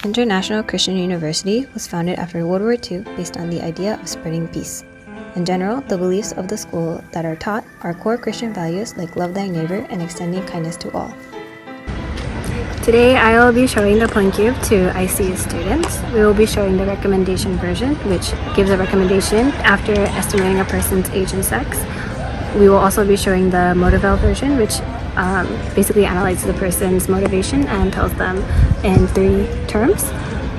International Christian University was founded after World War II based on the idea of spreading peace. In general, the beliefs of the school that are taught are core Christian values like love thy neighbor and extending kindness to all. Today, I will be showing the PLEN Cube to ICU students. We will be showing the recommendation version, which gives a recommendation after estimating a person's age and sex. We will also be showing the Motivel version, which basically analyzes the person's motivation and tells them in 3 terms.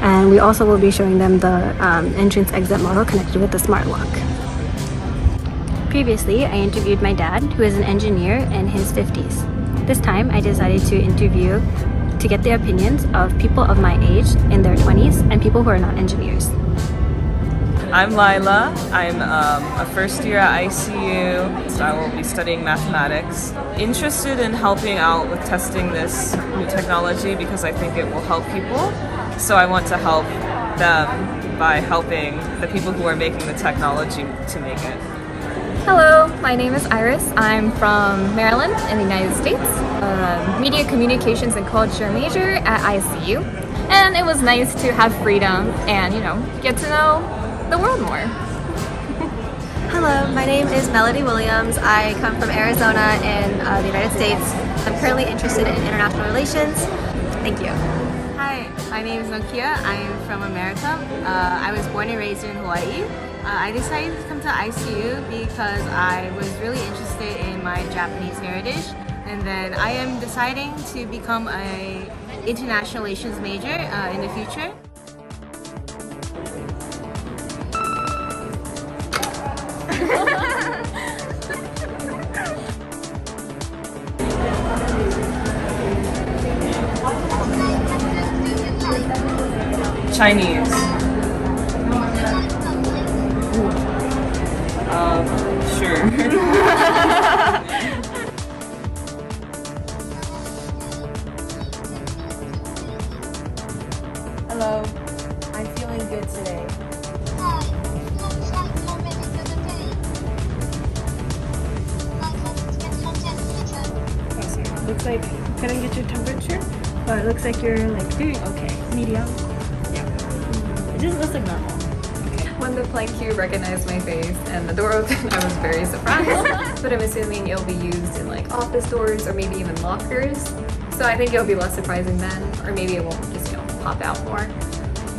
And we also will be showing them the entrance-exit model connected with the smart lock. Previously, I interviewed my dad, who is an engineer in his 50s. This time, I decided to interview to get the opinions of people of my age in their 20s and people who are not engineers. I'm Lila. I'm a first year at ICU. I will be studying mathematics. Interested in helping out with testing this new technology because I think it will help people. So I want to help them by helping the people who are making the technology to make it. Hello, my name is Iris. I'm from Maryland in the United States. Media Communications and Culture major at ICU. And it was nice to have freedom and, get to know the world more. Hello, my name is Melody Williams. I come from Arizona in the United States. I'm currently interested in international relations. Thank you. Hi, my name is Nokia. I am from America. I was born and raised in Hawaii. I decided to come to ICU because I was really interested in my Japanese heritage. And then I am deciding to become an international relations major in the future. Chinese. Sure. Hello, I'm feeling good today. Looks like, can I get your temperature? But it looks like you're doing okay. Medium. Yeah. It just looks like normal. When the PLEN Cube recognized my face and the door opened, I was very surprised. But I'm assuming it'll be used in office doors or maybe even lockers. So I think it'll be less surprising then, or maybe it won't just pop out more.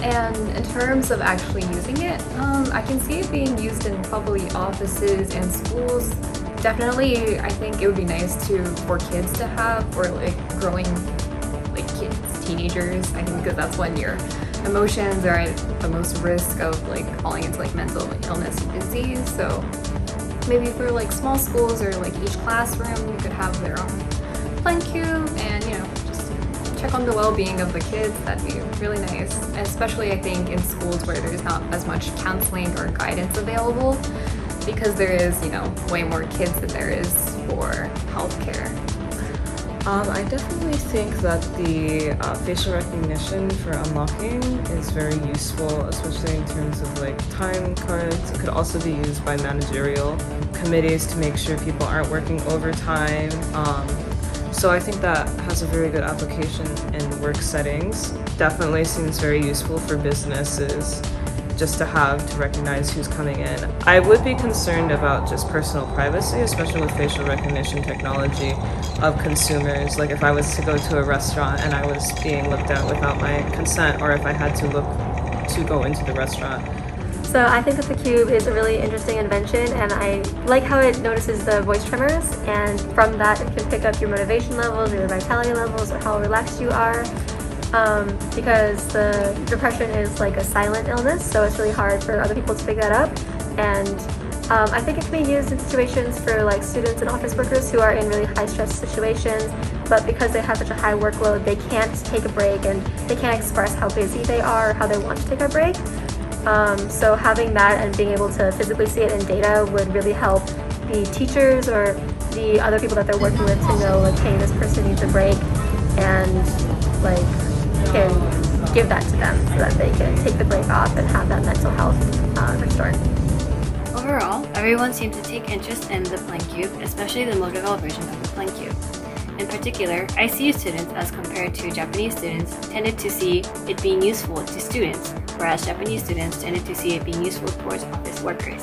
And in terms of actually using it, I can see it being used in probably offices and schools. Definitely, I think it would be nice for kids to have, or growing kids, teenagers. I think because that's when your emotions are at the most risk of falling into mental illness and disease. So maybe for small schools or each classroom, you could have their own PLEN Cube and just check on the well-being of the kids. That'd be really nice, and especially I think in schools where there's not as much counseling or guidance available, because there is way more kids than there is for healthcare. I definitely think that the facial recognition for unlocking is very useful, especially in terms of time cards. It could also be used by managerial committees to make sure people aren't working overtime. So I think that has a very good application in work settings. Definitely seems very useful for businesses just to recognize who's coming in. I would be concerned about just personal privacy, especially with facial recognition technology of consumers. If I was to go to a restaurant and I was being looked at without my consent, or if I had to look to go into the restaurant. So I think that the Cube is a really interesting invention, and I like how it notices the voice tremors, and from that it can pick up your motivation levels, your vitality levels, or how relaxed you are. Because the depression is a silent illness, so it's really hard for other people to pick that up. And I think it can be used in situations for students and office workers who are in really high stress situations, but because they have such a high workload, they can't take a break and they can't express how busy they are or how they want to take a break. So having that and being able to physically see it in data would really help the teachers or the other people that they're working with to know hey, this person needs a break, and can give that to them so that they can take the break off and have that mental health restored. Overall, everyone seemed to take interest in the PLEN Cube, especially the Motivel version of the PLEN Cube. In particular, ICU students, as compared to Japanese students, tended to see it being useful to students, whereas Japanese students tended to see it being useful towards office workers.